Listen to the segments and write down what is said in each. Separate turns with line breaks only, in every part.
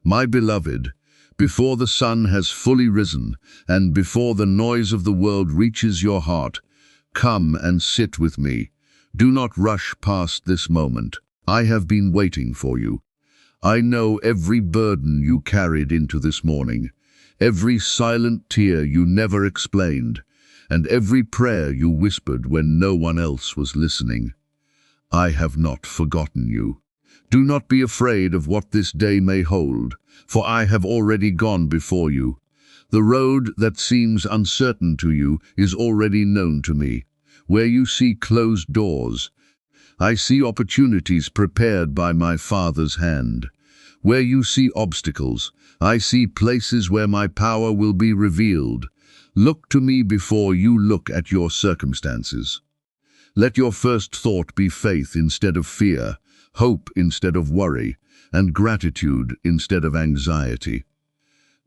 My beloved, before the sun has fully risen, and before the noise of the world reaches your heart, come and sit with me. Do not rush past this moment. I have been waiting for you. I know every burden you carried into this morning, every silent tear you never explained, and every prayer you whispered when no one else was listening. I have not forgotten you. Do not be afraid of what this day may hold, for I have already gone before you. The road that seems uncertain to you is already known to me. Where you see closed doors, I see opportunities prepared by my Father's hand. Where you see obstacles, I see places where my power will be revealed. Look to me before you look at your circumstances. Let your first thought be faith instead of fear, hope instead of worry, and gratitude instead of anxiety.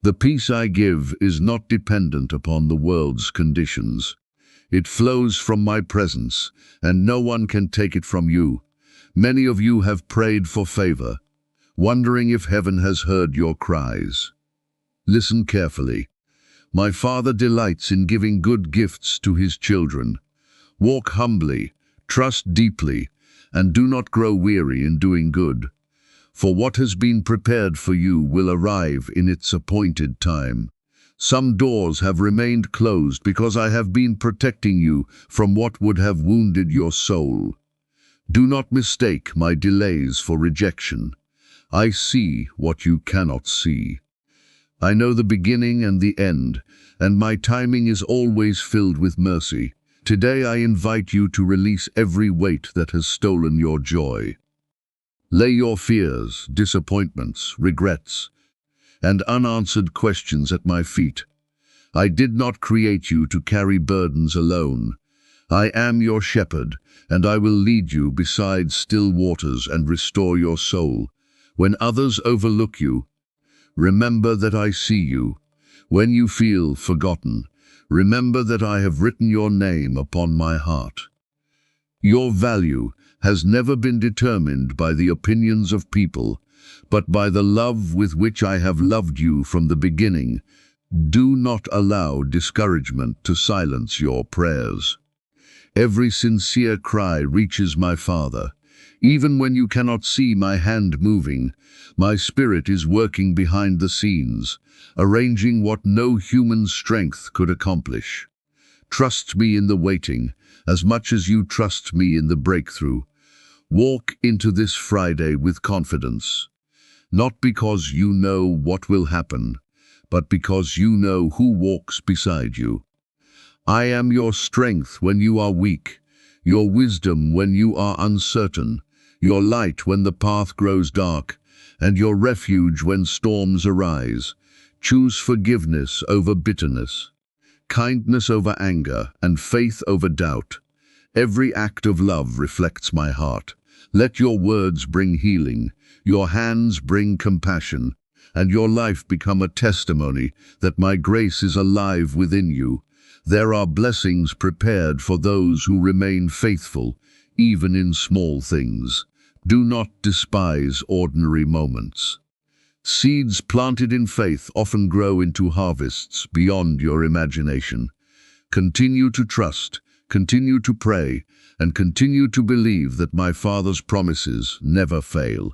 The peace I give is not dependent upon the world's conditions. It flows from my presence, and no one can take it from you. Many of you have prayed for favor, wondering if heaven has heard your cries. Listen carefully. My Father delights in giving good gifts to his children. Walk humbly, trust deeply, and do not grow weary in doing good. For what has been prepared for you will arrive in its appointed time. Some doors have remained closed because I have been protecting you from what would have wounded your soul. Do not mistake my delays for rejection. I see what you cannot see. I know the beginning and the end, and my timing is always filled with mercy. Today I invite you to release every weight that has stolen your joy. Lay your fears, disappointments, regrets, and unanswered questions at my feet. I did not create you to carry burdens alone. I am your shepherd, and I will lead you beside still waters and restore your soul. When others overlook you, remember that I see you. When you feel forgotten, remember that I have written your name upon my heart. Your value has never been determined by the opinions of people, but by the love with which I have loved you from the beginning. Do not allow discouragement to silence your prayers. Every sincere cry reaches my Father. Even when you cannot see my hand moving, my spirit is working behind the scenes, arranging what no human strength could accomplish. Trust me in the waiting, as much as you trust me in the breakthrough. Walk into this Friday with confidence, not because you know what will happen, but because you know who walks beside you. I am your strength when you are weak, your wisdom when you are uncertain, your light when the path grows dark, and your refuge when storms arise. Choose forgiveness over bitterness, kindness over anger, and faith over doubt. Every act of love reflects my heart. Let your words bring healing, your hands bring compassion, and your life become a testimony that my grace is alive within you. There are blessings prepared for those who remain faithful, even in small things. Do not despise ordinary moments. Seeds planted in faith often grow into harvests beyond your imagination. Continue to trust, continue to pray, and continue to believe that my Father's promises never fail.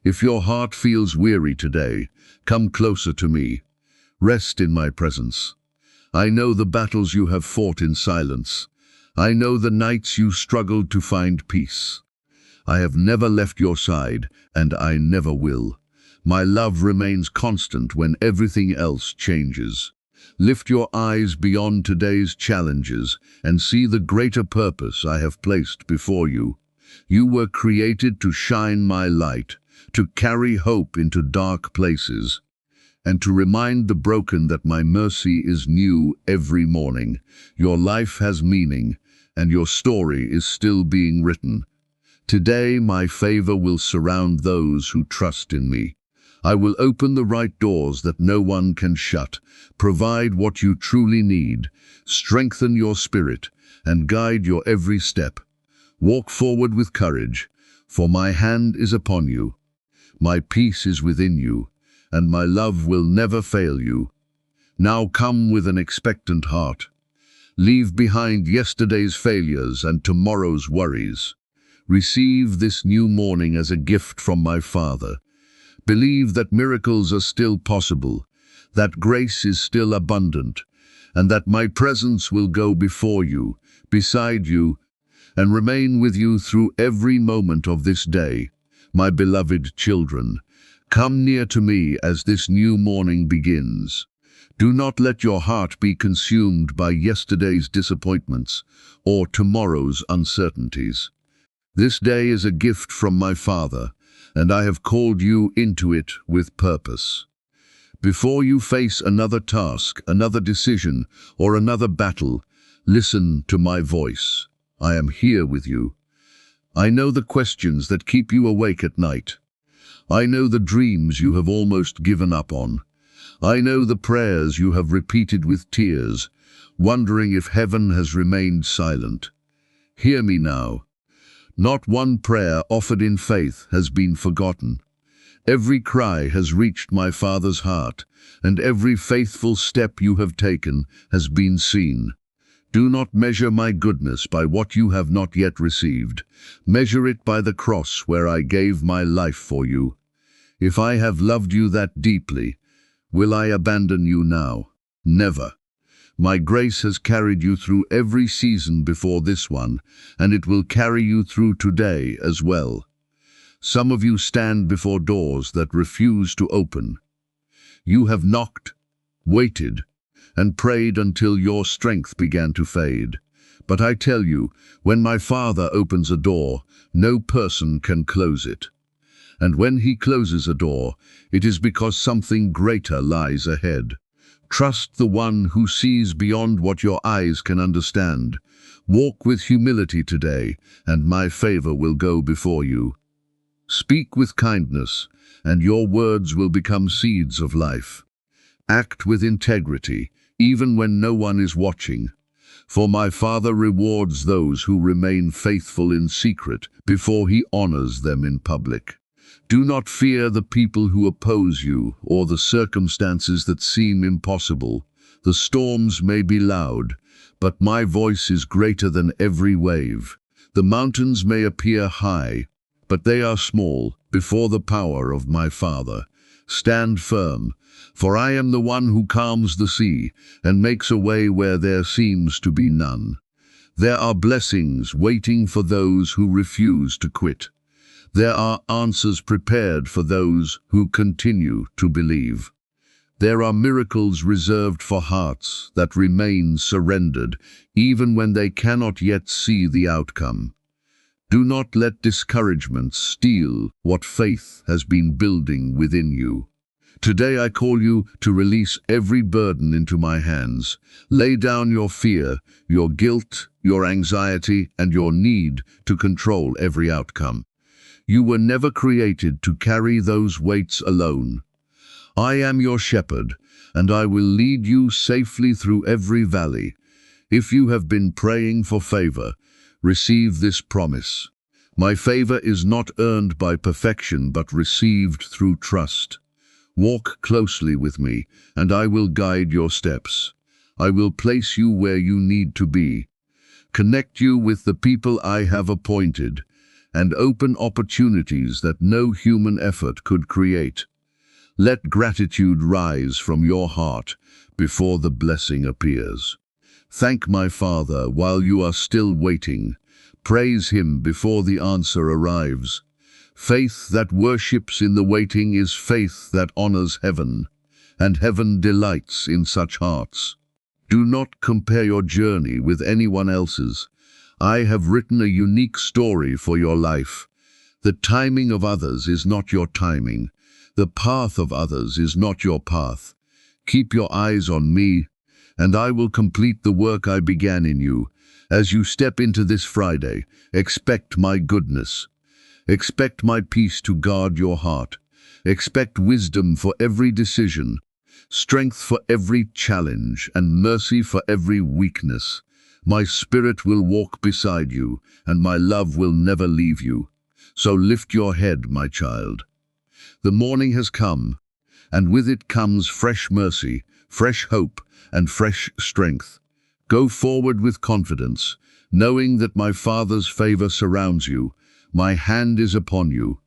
If your heart feels weary today, come closer to me. Rest in my presence. I know the battles you have fought in silence. I know the nights you struggled to find peace. I have never left your side, and I never will. My love remains constant when everything else changes. Lift your eyes beyond today's challenges and see the greater purpose I have placed before you. You were created to shine my light, to carry hope into dark places, and to remind the broken that my mercy is new every morning. Your life has meaning, and your story is still being written. Today my favor will surround those who trust in me. I will open the right doors that no one can shut, provide what you truly need, strengthen your spirit, and guide your every step. Walk forward with courage, for my hand is upon you. My peace is within you, and my love will never fail you. Now come with an expectant heart. Leave behind yesterday's failures and tomorrow's worries. Receive this new morning as a gift from my Father. Believe that miracles are still possible, that grace is still abundant, and that my presence will go before you, beside you, and remain with you through every moment of this day. My beloved children, come near to me as this new morning begins. Do not let your heart be consumed by yesterday's disappointments or tomorrow's uncertainties. This day is a gift from my Father, and I have called you into it with purpose. Before you face another task, another decision, or another battle, listen to my voice. I am here with you. I know the questions that keep you awake at night. I know the dreams you have almost given up on. I know the prayers you have repeated with tears, wondering if heaven has remained silent. Hear me now. Not one prayer offered in faith has been forgotten. Every cry has reached my Father's heart, and every faithful step you have taken has been seen. Do not measure my goodness by what you have not yet received. Measure it by the cross where I gave my life for you. If I have loved you that deeply, will I abandon you now? Never. My grace has carried you through every season before this one, and it will carry you through today as well. Some of you stand before doors that refuse to open. You have knocked, waited, and prayed until your strength began to fade. But I tell you, when my Father opens a door, no person can close it. And when he closes a door, it is because something greater lies ahead. Trust the one who sees beyond what your eyes can understand. Walk with humility today, and my favor will go before you. Speak with kindness, and your words will become seeds of life. Act with integrity, even when no one is watching. For my Father rewards those who remain faithful in secret before he honors them in public. Do not fear the people who oppose you or the circumstances that seem impossible. The storms may be loud, but my voice is greater than every wave. The mountains may appear high, but they are small before the power of my Father. Stand firm, for I am the one who calms the sea and makes a way where there seems to be none. There are blessings waiting for those who refuse to quit. There are answers prepared for those who continue to believe. There are miracles reserved for hearts that remain surrendered, even when they cannot yet see the outcome. Do not let discouragement steal what faith has been building within you. Today I call you to release every burden into my hands. Lay down your fear, your guilt, your anxiety, and your need to control every outcome. You were never created to carry those weights alone. I am your shepherd, and I will lead you safely through every valley. If you have been praying for favor, receive this promise. My favor is not earned by perfection, but received through trust. Walk closely with me, and I will guide your steps. I will place you where you need to be, connect you with the people I have appointed, and open opportunities that no human effort could create. Let gratitude rise from your heart before the blessing appears. Thank my Father while you are still waiting. Praise him before the answer arrives. Faith that worships in the waiting is faith that honors heaven, and heaven delights in such hearts. Do not compare your journey with anyone else's. I have written a unique story for your life. The timing of others is not your timing. The path of others is not your path. Keep your eyes on me, and I will complete the work I began in you. As you step into this Friday, expect my goodness. Expect my peace to guard your heart. Expect wisdom for every decision, strength for every challenge, and mercy for every weakness. My spirit will walk beside you, and my love will never leave you. So lift your head, my child. The morning has come, and with it comes fresh mercy, fresh hope, and fresh strength. Go forward with confidence, knowing that my Father's favor surrounds you, my hand is upon you,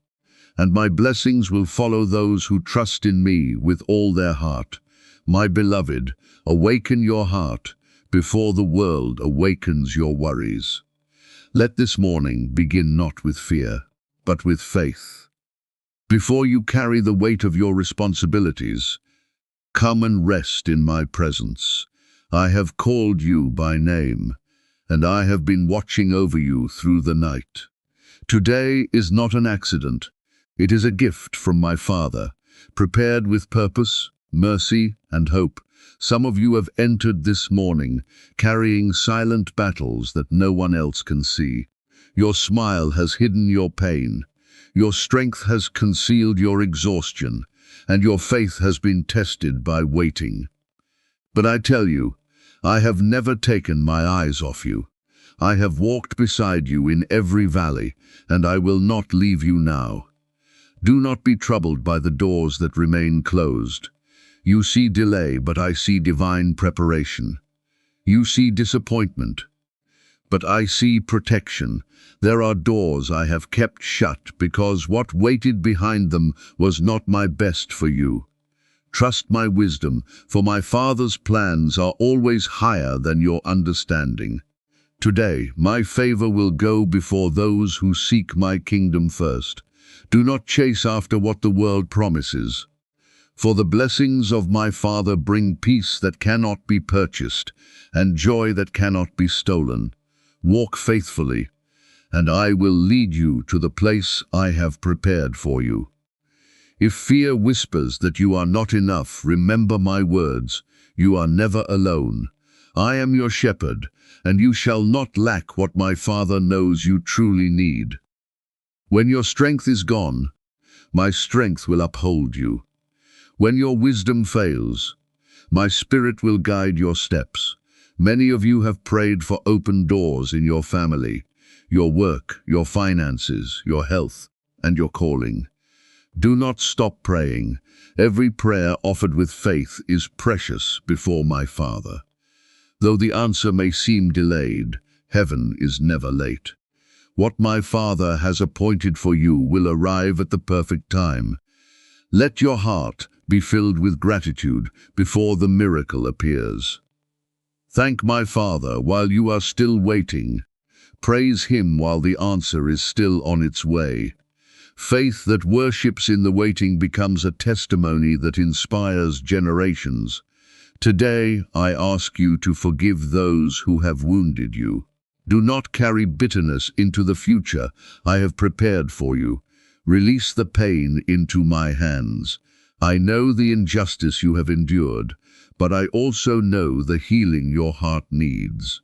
and my blessings will follow those who trust in me with all their heart. My beloved, awaken your heart before the world awakens your worries. Let this morning begin not with fear, but with faith. Before you carry the weight of your responsibilities, come and rest in my presence. I have called you by name, and I have been watching over you through the night. Today is not an accident. It is a gift from my Father, prepared with purpose, mercy, and hope. Some of you have entered this morning, carrying silent battles that no one else can see. Your smile has hidden your pain. Your strength has concealed your exhaustion, and your faith has been tested by waiting. But I tell you, I have never taken my eyes off you. I have walked beside you in every valley, and I will not leave you now. Do not be troubled by the doors that remain closed. You see delay, but I see divine preparation. You see disappointment, but I see protection. There are doors I have kept shut because what waited behind them was not my best for you. Trust my wisdom, for my Father's plans are always higher than your understanding. Today, my favor will go before those who seek my kingdom first. Do not chase after what the world promises. For the blessings of my Father bring peace that cannot be purchased, and joy that cannot be stolen. Walk faithfully, and I will lead you to the place I have prepared for you. If fear whispers that you are not enough, remember my words. You are never alone. I am your shepherd, and you shall not lack what my Father knows you truly need. When your strength is gone, my strength will uphold you. When your wisdom fails, my Spirit will guide your steps. Many of you have prayed for open doors in your family, your work, your finances, your health, and your calling. Do not stop praying. Every prayer offered with faith is precious before my Father. Though the answer may seem delayed, heaven is never late. What my Father has appointed for you will arrive at the perfect time. Let your heart be filled with gratitude before the miracle appears. Thank my Father while you are still waiting. Praise Him while the answer is still on its way. Faith that worships in the waiting becomes a testimony that inspires generations. Today, I ask you to forgive those who have wounded you. Do not carry bitterness into the future I have prepared for you. Release the pain into my hands. I know the injustice you have endured, but I also know the healing your heart needs.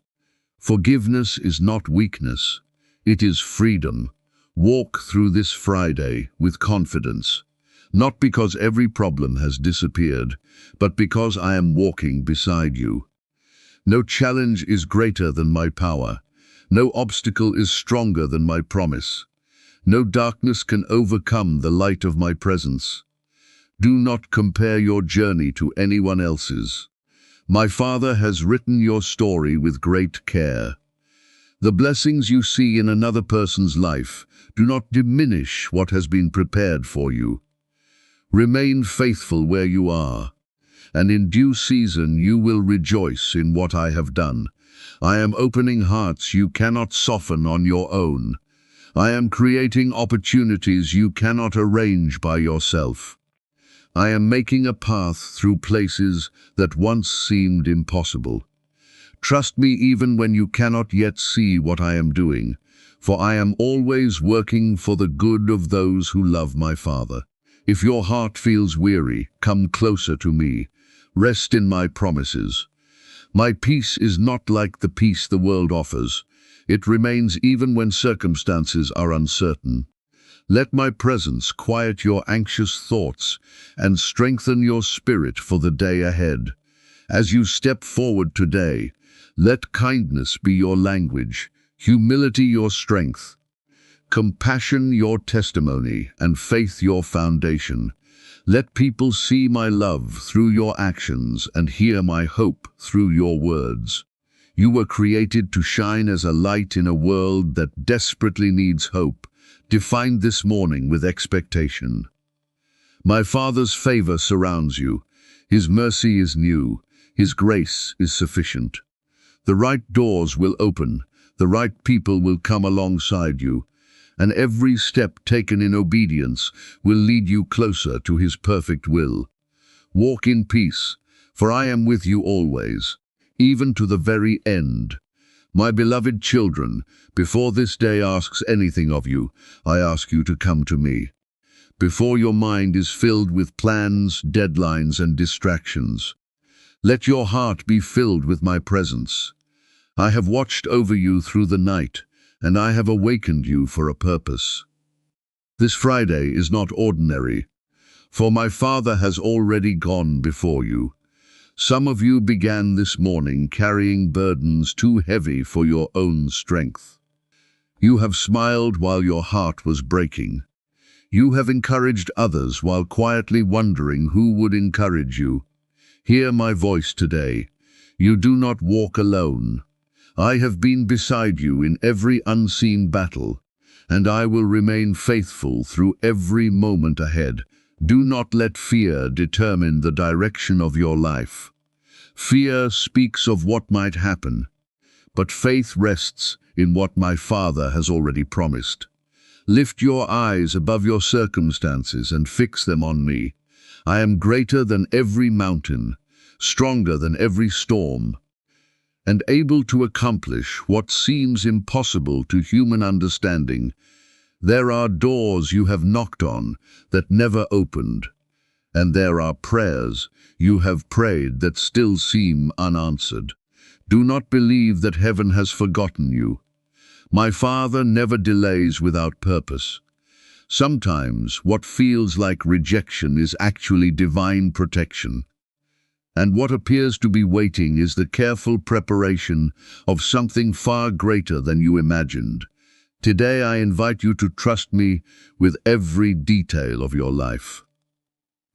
Forgiveness is not weakness, it is freedom. Walk through this Friday with confidence, not because every problem has disappeared, but because I am walking beside you. No challenge is greater than my power. No obstacle is stronger than my promise. No darkness can overcome the light of my presence. Do not compare your journey to anyone else's. My Father has written your story with great care. The blessings you see in another person's life do not diminish what has been prepared for you. Remain faithful where you are, and in due season you will rejoice in what I have done. I am opening hearts you cannot soften on your own. I am creating opportunities you cannot arrange by yourself. I am making a path through places that once seemed impossible. Trust me even when you cannot yet see what I am doing, for I am always working for the good of those who love my Father. If your heart feels weary, come closer to me. Rest in my promises. My peace is not like the peace the world offers. It remains even when circumstances are uncertain. Let my presence quiet your anxious thoughts and strengthen your spirit for the day ahead. As you step forward today, let kindness be your language, humility your strength, compassion your testimony, and faith your foundation. Let people see my love through your actions and hear my hope through your words. You were created to shine as a light in a world that desperately needs hope, defined this morning with expectation. My Father's favor surrounds you. His mercy is new. His grace is sufficient. The right doors will open. The right people will come alongside you. And every step taken in obedience will lead you closer to His perfect will. Walk in peace, for I am with you always, even to the very end. My beloved children, before this day asks anything of you, I ask you to come to me. Before your mind is filled with plans, deadlines, and distractions, let your heart be filled with my presence. I have watched over you through the night, and I have awakened you for a purpose. This Friday is not ordinary, for my Father has already gone before you. Some of you began this morning carrying burdens too heavy for your own strength. You have smiled while your heart was breaking. You have encouraged others while quietly wondering who would encourage you. Hear my voice today. You do not walk alone. I have been beside you in every unseen battle, and I will remain faithful through every moment ahead. Do not let fear determine the direction of your life. Fear speaks of what might happen, but faith rests in what my Father has already promised. Lift your eyes above your circumstances and fix them on me. I am greater than every mountain, stronger than every storm, and able to accomplish what seems impossible to human understanding. There are doors you have knocked on that never opened, and there are prayers you have prayed that still seem unanswered. Do not believe that heaven has forgotten you. My Father never delays without purpose. Sometimes what feels like rejection is actually divine protection. And what appears to be waiting is the careful preparation of something far greater than you imagined. Today I invite you to trust me with every detail of your life.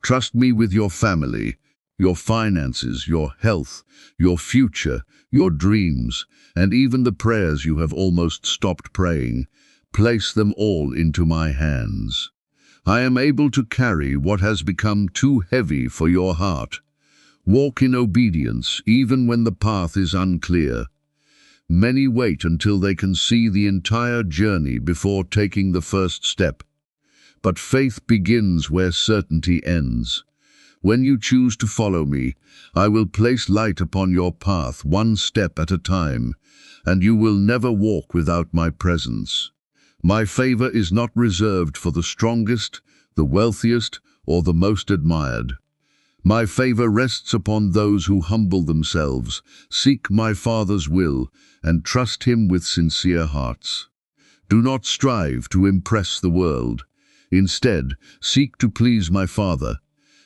Trust me with your family, your finances, your health, your future, your dreams, and even the prayers you have almost stopped praying. Place them all into my hands. I am able to carry what has become too heavy for your heart. Walk in obedience even when the path is unclear. Many wait until they can see the entire journey before taking the first step. But faith begins where certainty ends. When you choose to follow me, I will place light upon your path one step at a time, and you will never walk without my presence. My favor is not reserved for the strongest, the wealthiest, or the most admired. My favor rests upon those who humble themselves, seek my Father's will, and trust Him with sincere hearts. Do not strive to impress the world. Instead, seek to please my Father,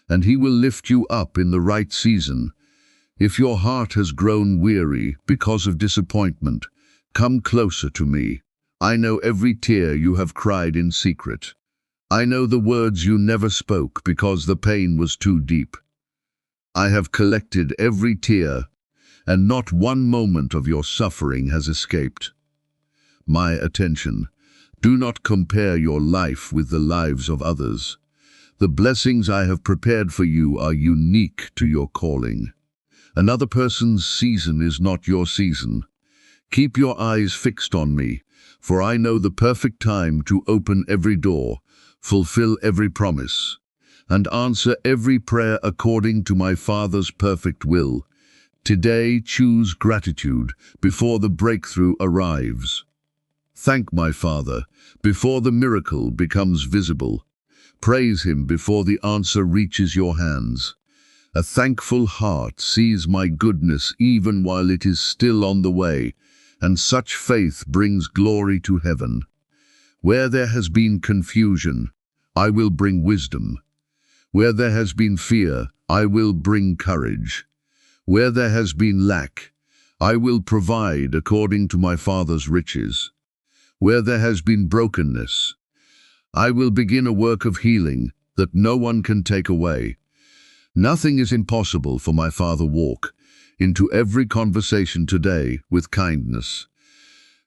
and He will lift you up in the right season. If your heart has grown weary because of disappointment, come closer to me. I know every tear you have cried in secret. I know the words you never spoke because the pain was too deep. I have collected every tear, and not one moment of your suffering has escaped my attention. Do not compare your life with the lives of others. The blessings I have prepared for you are unique to your calling. Another person's season is not your season. Keep your eyes fixed on me, for I know the perfect time to open every door, fulfill every promise, and answer every prayer according to my Father's perfect will. Today, choose gratitude before the breakthrough arrives. Thank my Father before the miracle becomes visible. Praise Him before the answer reaches your hands. A thankful heart sees my goodness even while it is still on the way, and such faith brings glory to heaven. Where there has been confusion, I will bring wisdom. Where there has been fear, I will bring courage. Where there has been lack, I will provide according to my Father's riches. Where there has been brokenness, I will begin a work of healing. that no one can take away. Nothing is impossible for my Father. Walk into every conversation today with kindness.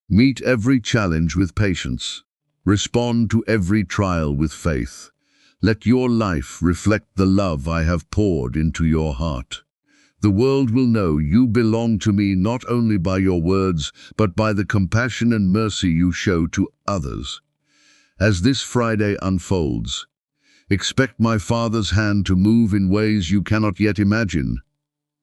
Meet every challenge with patience. Respond to every trial with faith. Let your life reflect the love I have poured into your heart. The world will know you belong to me not only by your words, but by the compassion and mercy you show to others. As this Friday unfolds, expect my Father's hand to move in ways you cannot yet imagine.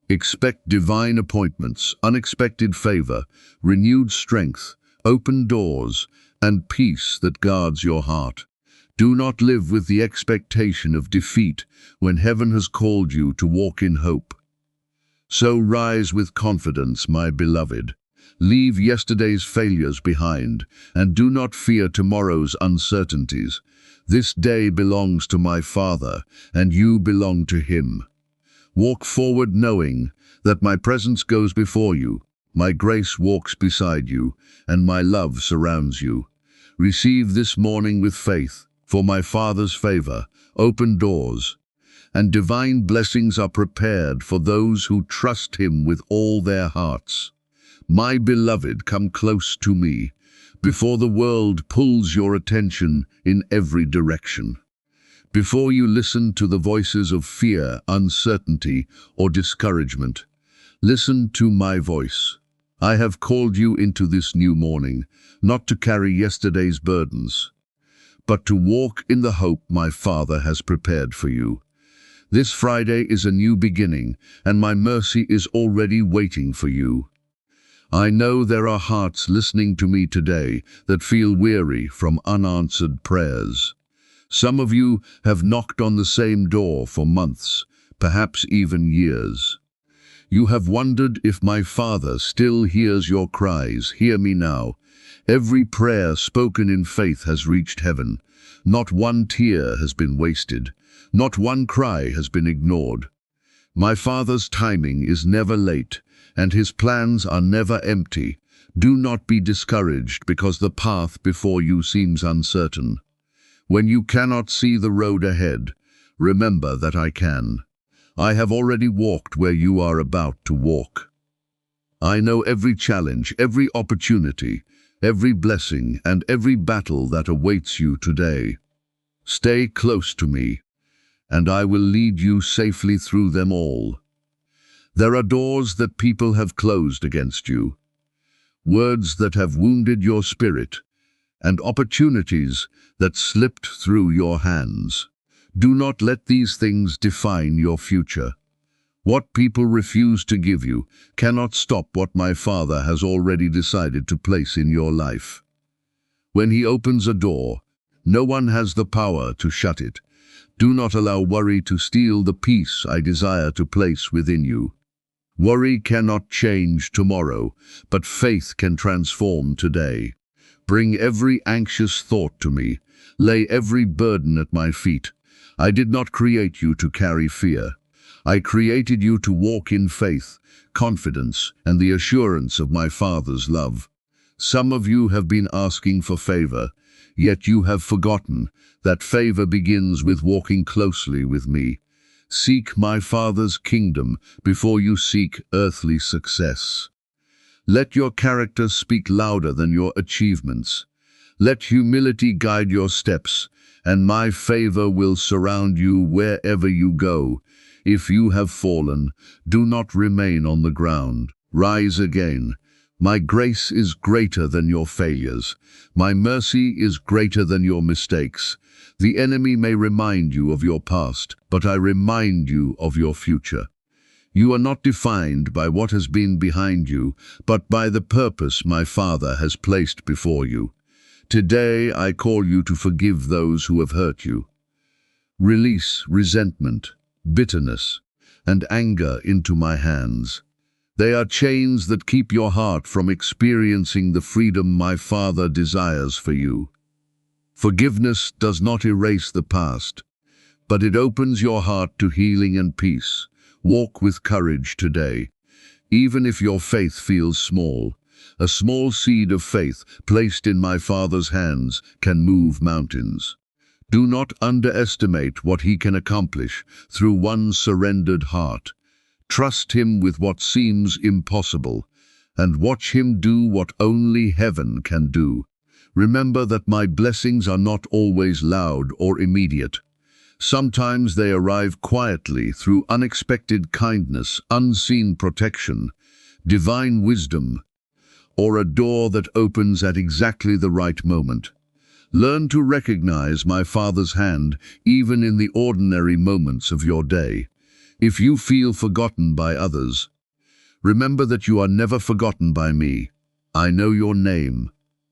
Expect divine appointments, unexpected favor, renewed strength, open doors, and peace that guards your heart. Do not live with the expectation of defeat when heaven has called you to walk in hope. So rise with confidence, my beloved. Leave yesterday's failures behind, and do not fear tomorrow's uncertainties. This day belongs to my Father, and you belong to Him. Walk forward knowing that my presence goes before you, my grace walks beside you, and my love surrounds you. Receive this morning with faith, for my Father's favor, open doors, and divine blessings are prepared for those who trust Him with all their hearts. My beloved, come close to me, before the world pulls your attention in every direction. Before you listen to the voices of fear, uncertainty, or discouragement, listen to my voice. I have called you into this new morning, not to carry yesterday's burdens, but to walk in the hope my Father has prepared for you. This Friday is a new beginning, and my mercy is already waiting for you. I know there are hearts listening to me today that feel weary from unanswered prayers. Some of you have knocked on the same door for months, perhaps even years. You have wondered if my Father still hears your cries. Hear me now. Every prayer spoken in faith has reached heaven. Not one tear has been wasted. Not one cry has been ignored. My Father's timing is never late, and His plans are never empty. Do not be discouraged because the path before you seems uncertain. When you cannot see the road ahead, remember that I can. I have already walked where you are about to walk. I know every challenge, every opportunity, every blessing, and every battle that awaits you today. Stay close to me, and I will lead you safely through them all. There are doors that people have closed against you, words that have wounded your spirit, and opportunities that slipped through your hands. Do not let these things define your future. What people refuse to give you cannot stop what my Father has already decided to place in your life. When He opens a door, no one has the power to shut it. Do not allow worry to steal the peace I desire to place within you. Worry cannot change tomorrow, but faith can transform today. Bring every anxious thought to me. Lay every burden at my feet. I did not create you to carry fear. I created you to walk in faith, confidence, and the assurance of my Father's love. Some of you have been asking for favor, yet you have forgotten that favor begins with walking closely with me. Seek my Father's kingdom before you seek earthly success. Let your character speak louder than your achievements. Let humility guide your steps, and my favor will surround you wherever you go. If you have fallen, do not remain on the ground. Rise again. My grace is greater than your failures. My mercy is greater than your mistakes. The enemy may remind you of your past, but I remind you of your future. You are not defined by what has been behind you, but by the purpose my Father has placed before you. Today I call you to forgive those who have hurt you. Release resentment, bitterness, and anger into my hands. They are chains that keep your heart from experiencing the freedom my Father desires for you. Forgiveness does not erase the past, but it opens your heart to healing and peace. Walk with courage today. Even if your faith feels small, a small seed of faith placed in my Father's hands can move mountains. Do not underestimate what he can accomplish through one surrendered heart. Trust him with what seems impossible, and watch him do what only heaven can do. Remember that my blessings are not always loud or immediate. Sometimes they arrive quietly through unexpected kindness, unseen protection, divine wisdom, or a door that opens at exactly the right moment. Learn to recognize my Father's hand even in the ordinary moments of your day. If you feel forgotten by others, remember that you are never forgotten by me. I know your name.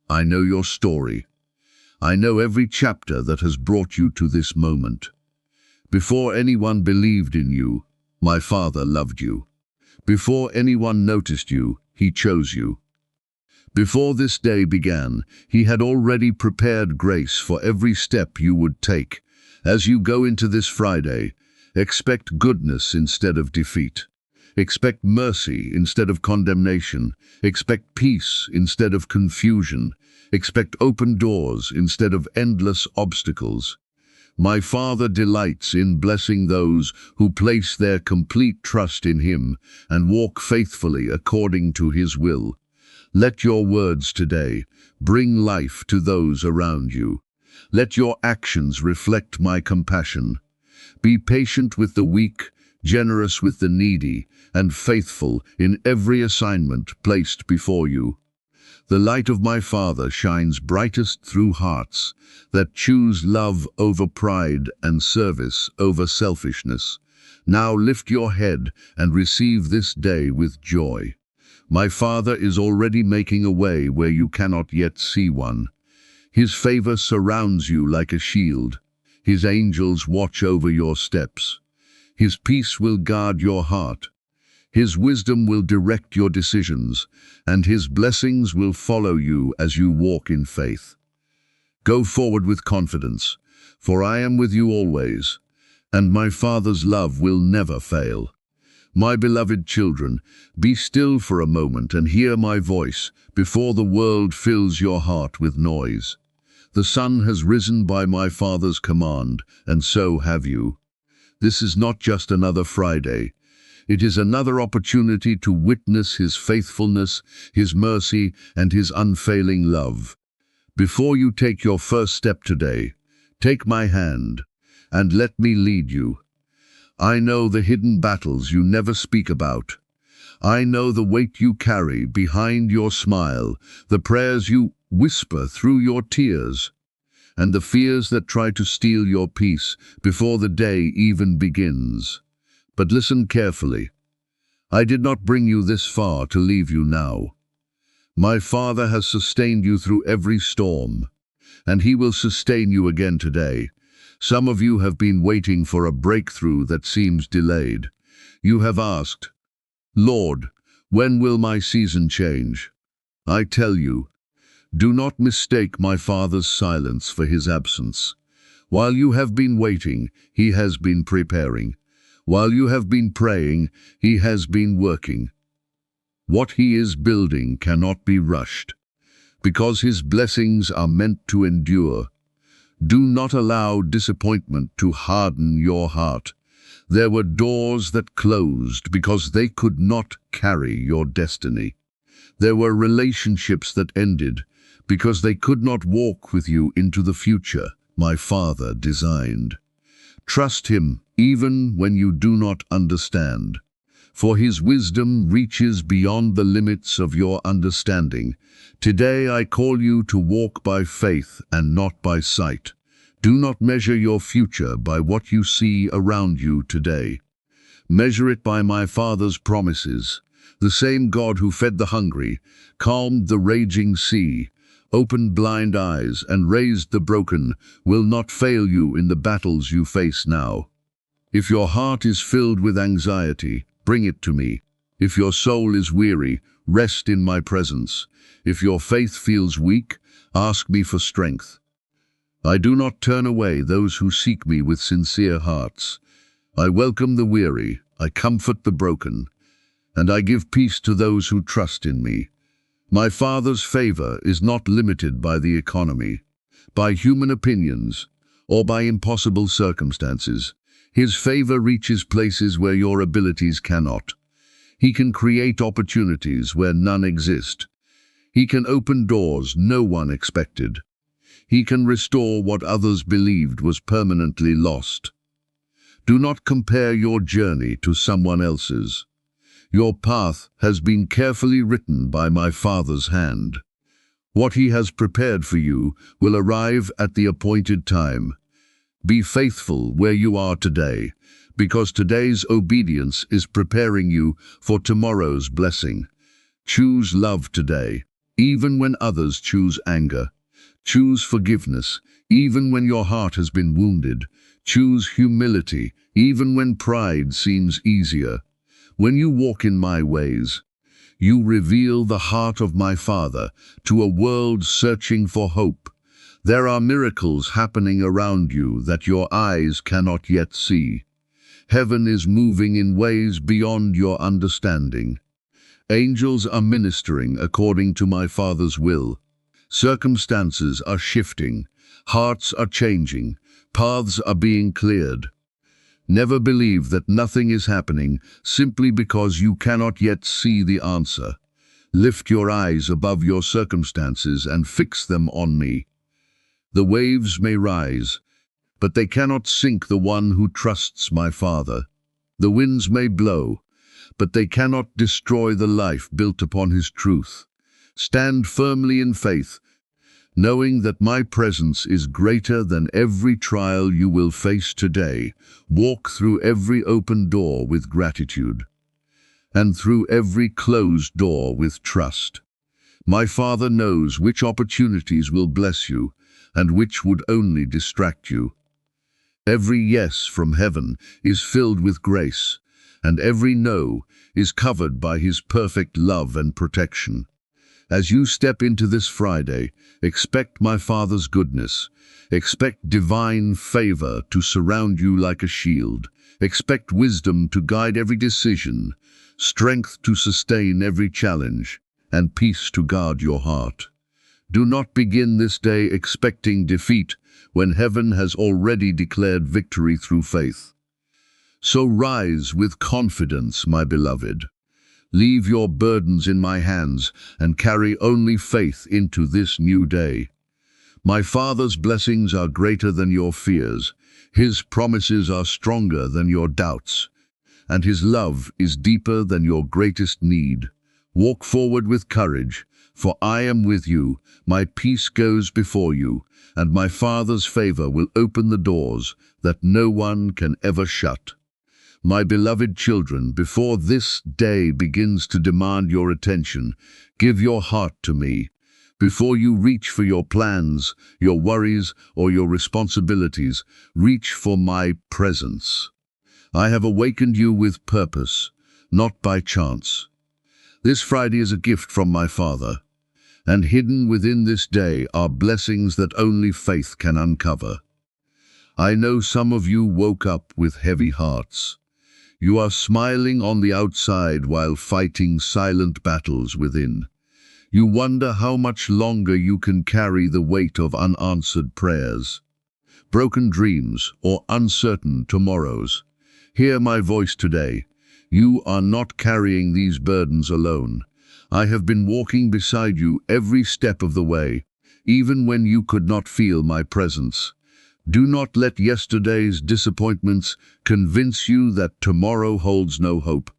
I know your story. I know every chapter that has brought you to this moment. Before anyone believed in you, my Father loved you. Before anyone noticed you, he chose you. Before this day began, he had already prepared grace for every step you would take. As you go into this Friday, expect goodness instead of defeat. Expect mercy instead of condemnation. Expect peace instead of confusion. Expect open doors instead of endless obstacles. My Father delights in blessing those who place their complete trust in him and walk faithfully according to his will. Let your words today bring life to those around you. Let your actions reflect my compassion. Be patient with the weak, generous with the needy, and faithful in every assignment placed before you. The light of my Father shines brightest through hearts that choose love over pride and service over selfishness. Now lift your head and receive this day with joy. My Father is already making a way where you cannot yet see one. His favor surrounds you like a shield. His angels watch over your steps. His peace will guard your heart. His wisdom will direct your decisions, and his blessings will follow you as you walk in faith. Go forward with confidence, for I am with you always, and my Father's love will never fail. My beloved children, be still for a moment and hear my voice before the world fills your heart with noise. The sun has risen by my Father's command, and so have you. This is not just another Friday. It is another opportunity to witness his faithfulness, his mercy, and his unfailing love. Before you take your first step today, take my hand and let me lead you. I know the hidden battles you never speak about. I know the weight you carry behind your smile, the prayers you whisper through your tears, and the fears that try to steal your peace before the day even begins. But listen carefully. I did not bring you this far to leave you now. My Father has sustained you through every storm, and he will sustain you again today. Some of you have been waiting for a breakthrough that seems delayed. You have asked, Lord, when will my season change? I tell you, do not mistake my Father's silence for his absence. While you have been waiting, he has been preparing. While you have been praying, he has been working. What he is building cannot be rushed, because his blessings are meant to endure. Do not allow disappointment to harden your heart. There were doors that closed because they could not carry your destiny. There were relationships that ended because they could not walk with you into the future my Father designed. Trust him even when you do not understand, for his wisdom reaches beyond the limits of your understanding. Today I call you to walk by faith and not by sight. Do not measure your future by what you see around you today. Measure it by my Father's promises. The same God who fed the hungry, calmed the raging sea, opened blind eyes, and raised the broken, will not fail you in the battles you face now. If your heart is filled with anxiety, bring it to me. If your soul is weary, rest in my presence. If your faith feels weak, ask me for strength. I do not turn away those who seek me with sincere hearts. I welcome the weary, I comfort the broken, and I give peace to those who trust in me. My Father's favor is not limited by the economy, by human opinions, or by impossible circumstances. His favor reaches places where your abilities cannot. He can create opportunities where none exist. He can open doors no one expected. He can restore what others believed was permanently lost. Do not compare your journey to someone else's. Your path has been carefully written by my Father's hand. What He has prepared for you will arrive at the appointed time. Be faithful where you are today, because today's obedience is preparing you for tomorrow's blessing. Choose love today, even when others choose anger. Choose forgiveness, even when your heart has been wounded. Choose humility, even when pride seems easier. When you walk in my ways, you reveal the heart of my Father to a world searching for hope. There are miracles happening around you that your eyes cannot yet see. Heaven is moving in ways beyond your understanding. Angels are ministering according to my Father's will. Circumstances are shifting, hearts are changing, paths are being cleared. Never believe that nothing is happening simply because you cannot yet see the answer. Lift your eyes above your circumstances and fix them on me. The waves may rise, but they cannot sink the one who trusts my Father. The winds may blow, but they cannot destroy the life built upon His truth. Stand firmly in faith, knowing that my presence is greater than every trial you will face today. Walk through every open door with gratitude, and through every closed door with trust. My Father knows which opportunities will bless you, and which would only distract you. Every yes from heaven is filled with grace, and every no is covered by His perfect love and protection. As you step into this Friday, expect my Father's goodness. Expect divine favor to surround you like a shield. Expect wisdom to guide every decision, strength to sustain every challenge, and peace to guard your heart. Do not begin this day expecting defeat when heaven has already declared victory through faith. So rise with confidence, my beloved. Leave your burdens in my hands and carry only faith into this new day. My Father's blessings are greater than your fears. His promises are stronger than your doubts, and His love is deeper than your greatest need. Walk forward with courage, for I am with you. My peace goes before you, and my Father's favor will open the doors that no one can ever shut. My beloved children, before this day begins to demand your attention, give your heart to me. Before you reach for your plans, your worries, or your responsibilities, reach for my presence. I have awakened you with purpose, not by chance. This Friday is a gift from my Father, and hidden within this day are blessings that only faith can uncover. I know some of you woke up with heavy hearts. You are smiling on the outside while fighting silent battles within. You wonder how much longer you can carry the weight of unanswered prayers, broken dreams, or uncertain tomorrows. Hear my voice today. You are not carrying these burdens alone. I have been walking beside you every step of the way, even when you could not feel my presence. Do not let yesterday's disappointments convince you that tomorrow holds no hope.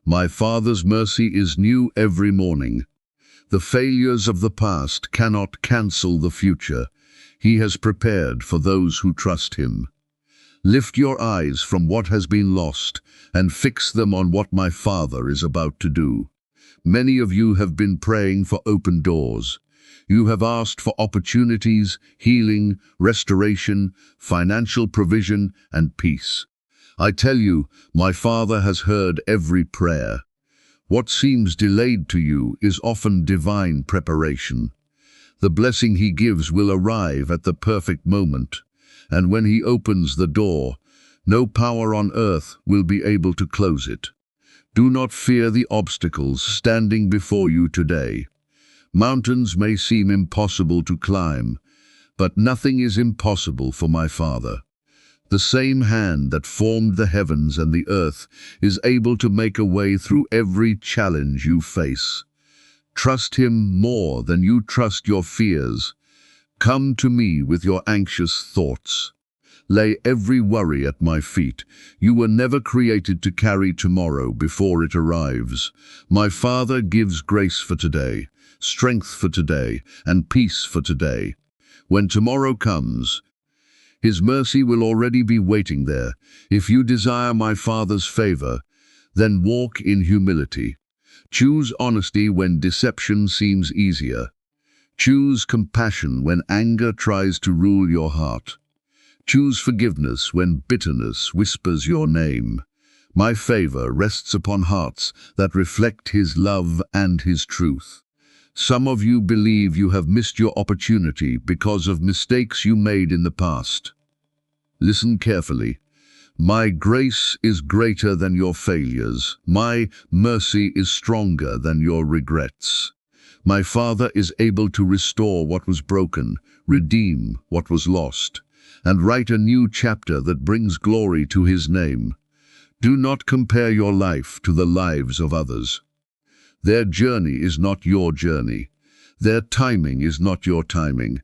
My Father's mercy is new every morning. The failures of the past cannot cancel the future He has prepared for those who trust Him. Lift your eyes from what has been lost and fix them on what my Father is about to do. Many of you have been praying for open doors. You have asked for opportunities, healing, restoration, financial provision, and peace. I tell you, my Father has heard every prayer. What seems delayed to you is often divine preparation. The blessing He gives will arrive at the perfect moment, and when He opens the door, no power on earth will be able to close it. Do not fear the obstacles standing before you today. Mountains may seem impossible to climb, but nothing is impossible for my Father. The same hand that formed the heavens and the earth is able to make a way through every challenge you face. Trust Him more than you trust your fears. Come to me with your anxious thoughts. Lay every worry at my feet. You were never created to carry tomorrow before it arrives. My Father gives grace for today, strength for today, and peace for today. When tomorrow comes, His mercy will already be waiting there. If you desire my Father's favor, then walk in humility. Choose honesty when deception seems easier. Choose compassion when anger tries to rule your heart. Choose forgiveness when bitterness whispers your name. My favor rests upon hearts that reflect His love and His truth. Some of you believe you have missed your opportunity because of mistakes you made in the past. Listen carefully. My grace is greater than your failures. My mercy is stronger than your regrets. My Father is able to restore what was broken, redeem what was lost, and write a new chapter that brings glory to His name. Do not compare your life to the lives of others. Their journey is not your journey. Their timing is not your timing.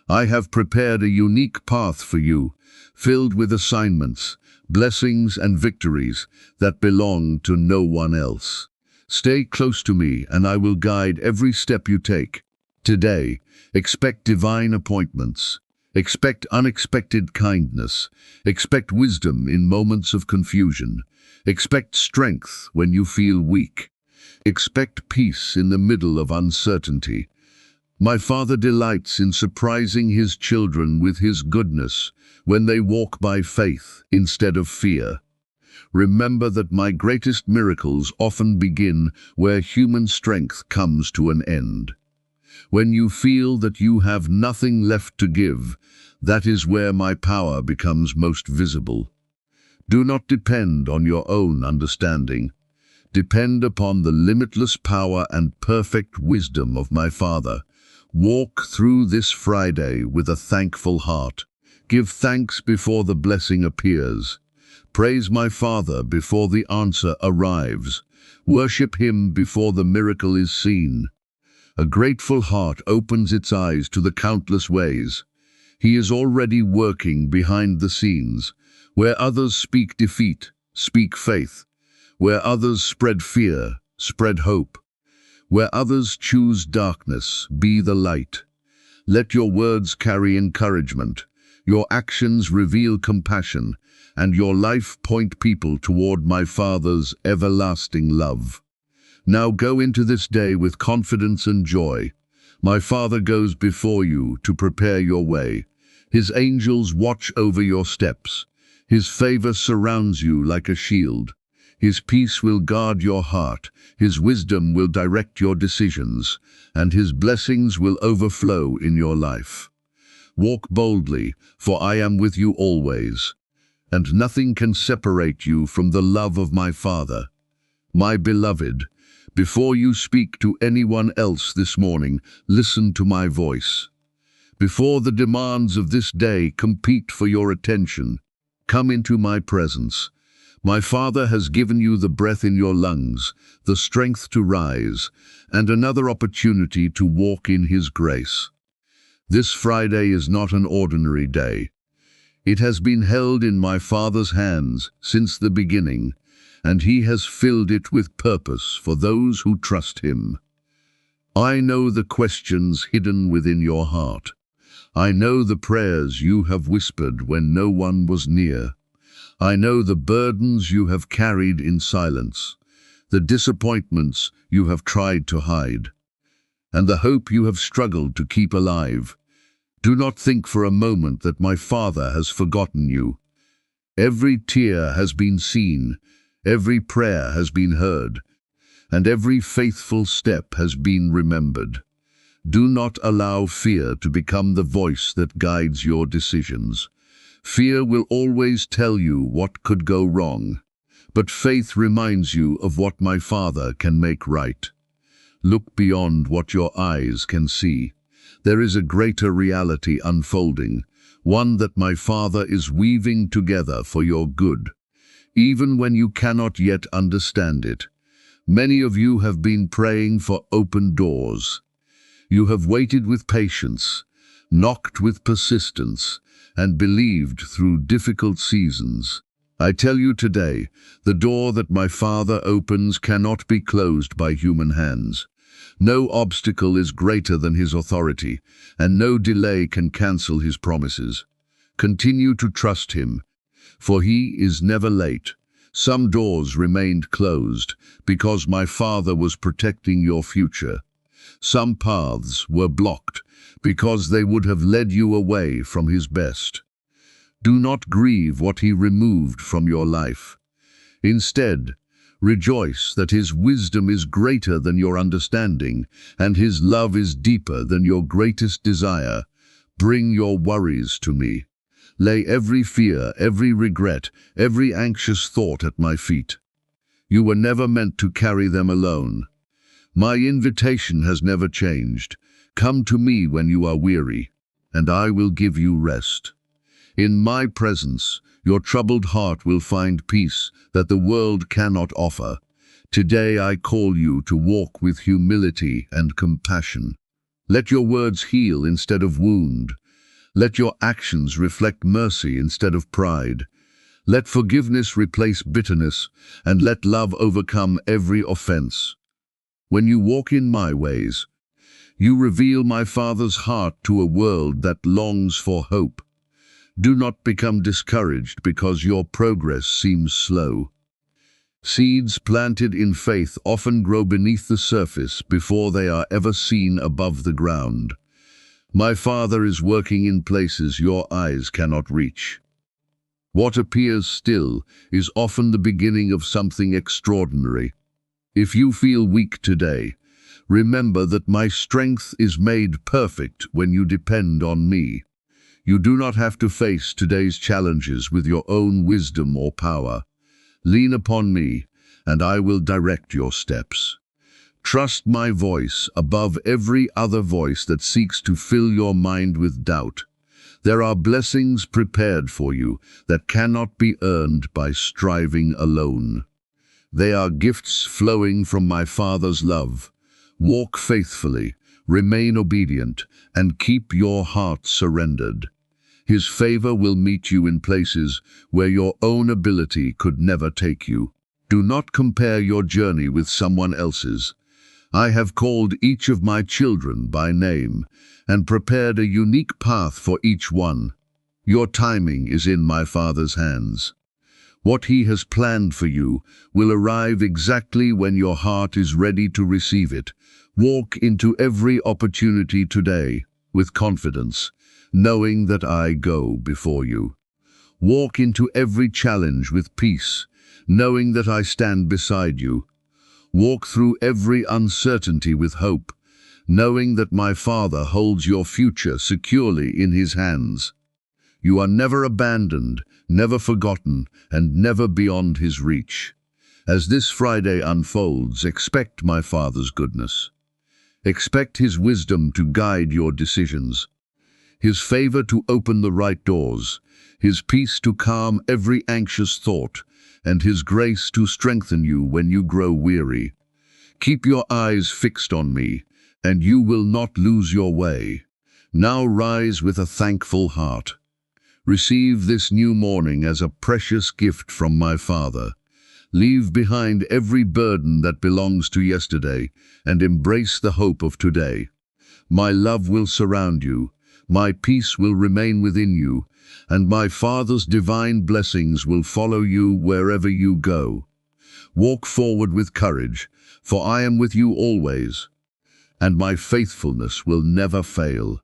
I have prepared a unique path for you, filled with assignments, blessings and victories that belong to no one else. Stay close to me and I will guide every step you take. Today, expect divine appointments. Expect unexpected kindness. Expect wisdom in moments of confusion. Expect strength when you feel weak. Expect peace in the middle of uncertainty. My Father delights in surprising His children with His goodness when they walk by faith instead of fear. Remember that my greatest miracles often begin where human strength comes to an end. When you feel that you have nothing left to give, that is where my power becomes most visible. Do not depend on your own understanding. Depend upon the limitless power and perfect wisdom of my Father. Walk through this Friday with a thankful heart. Give thanks before the blessing appears. Praise my Father before the answer arrives. Worship Him before the miracle is seen. A grateful heart opens its eyes to the countless ways. He is already working behind the scenes. Where others speak defeat, speak faith. Where others spread fear, spread hope. Where others choose darkness, be the light. Let your words carry encouragement, your actions reveal compassion, and your life point people toward my Father's everlasting love. Now go into this day with confidence and joy. My Father goes before you to prepare your way. His angels watch over your steps. His favor surrounds you like a shield. His peace will guard your heart, His wisdom will direct your decisions, and His blessings will overflow in your life. Walk boldly, for I am with you always, and nothing can separate you from the love of my Father. My beloved, before you speak to anyone else this morning, listen to my voice. Before the demands of this day compete for your attention, come into my presence. My Father has given you the breath in your lungs, the strength to rise, and another opportunity to walk in His grace. This Friday is not an ordinary day. It has been held in my Father's hands since the beginning, and He has filled it with purpose for those who trust Him. I know the questions hidden within your heart. I know the prayers you have whispered when no one was near. I know the burdens you have carried in silence, the disappointments you have tried to hide, and the hope you have struggled to keep alive. Do not think for a moment that my Father has forgotten you. Every tear has been seen, every prayer has been heard, and every faithful step has been remembered. Do not allow fear to become the voice that guides your decisions. Fear will always tell you what could go wrong, but faith reminds you of what my Father can make right. Look beyond what your eyes can see. There is a greater reality unfolding, one that my Father is weaving together for your good, even when you cannot yet understand it. Many of you have been praying for open doors. You have waited with patience, knocked with persistence, and believed through difficult seasons. I tell you today, the door that my Father opens cannot be closed by human hands. No obstacle is greater than his authority, and no delay can cancel his promises. Continue to trust him, for he is never late. Some doors remained closed because my Father was protecting your future. Some paths were blocked because they would have led you away from his best. Do not grieve what he removed from your life. Instead, rejoice that his wisdom is greater than your understanding, and his love is deeper than your greatest desire. Bring your worries to me. Lay every fear, every regret, every anxious thought at my feet. You were never meant to carry them alone. My invitation has never changed. Come to me when you are weary, and I will give you rest. In my presence, your troubled heart will find peace that the world cannot offer. Today I call you to walk with humility and compassion. Let your words heal instead of wound. Let your actions reflect mercy instead of pride. Let forgiveness replace bitterness, and let love overcome every offense. When you walk in my ways, you reveal my Father's heart to a world that longs for hope. Do not become discouraged because your progress seems slow. Seeds planted in faith often grow beneath the surface before they are ever seen above the ground. My Father is working in places your eyes cannot reach. What appears still is often the beginning of something extraordinary. If you feel weak today, remember that my strength is made perfect when you depend on me. You do not have to face today's challenges with your own wisdom or power. Lean upon me, and I will direct your steps. Trust my voice above every other voice that seeks to fill your mind with doubt. There are blessings prepared for you that cannot be earned by striving alone. They are gifts flowing from my Father's love. Walk faithfully, remain obedient, and keep your heart surrendered. His favor will meet you in places where your own ability could never take you. Do not compare your journey with someone else's. I have called each of my children by name and prepared a unique path for each one. Your timing is in my Father's hands. What he has planned for you will arrive exactly when your heart is ready to receive it. Walk into every opportunity today with confidence, knowing that I go before you. Walk into every challenge with peace, knowing that I stand beside you. Walk through every uncertainty with hope, knowing that my Father holds your future securely in his hands. You are never abandoned, never forgotten, and never beyond his reach. As this Friday unfolds, expect my Father's goodness. Expect his wisdom to guide your decisions, his favor to open the right doors, his peace to calm every anxious thought, and his grace to strengthen you when you grow weary. Keep your eyes fixed on me, and you will not lose your way. Now rise with a thankful heart. Receive this new morning as a precious gift from my Father. Leave behind every burden that belongs to yesterday and embrace the hope of today. My love will surround you, my peace will remain within you, and my Father's divine blessings will follow you wherever you go. Walk forward with courage, for I am with you always, and my faithfulness will never fail.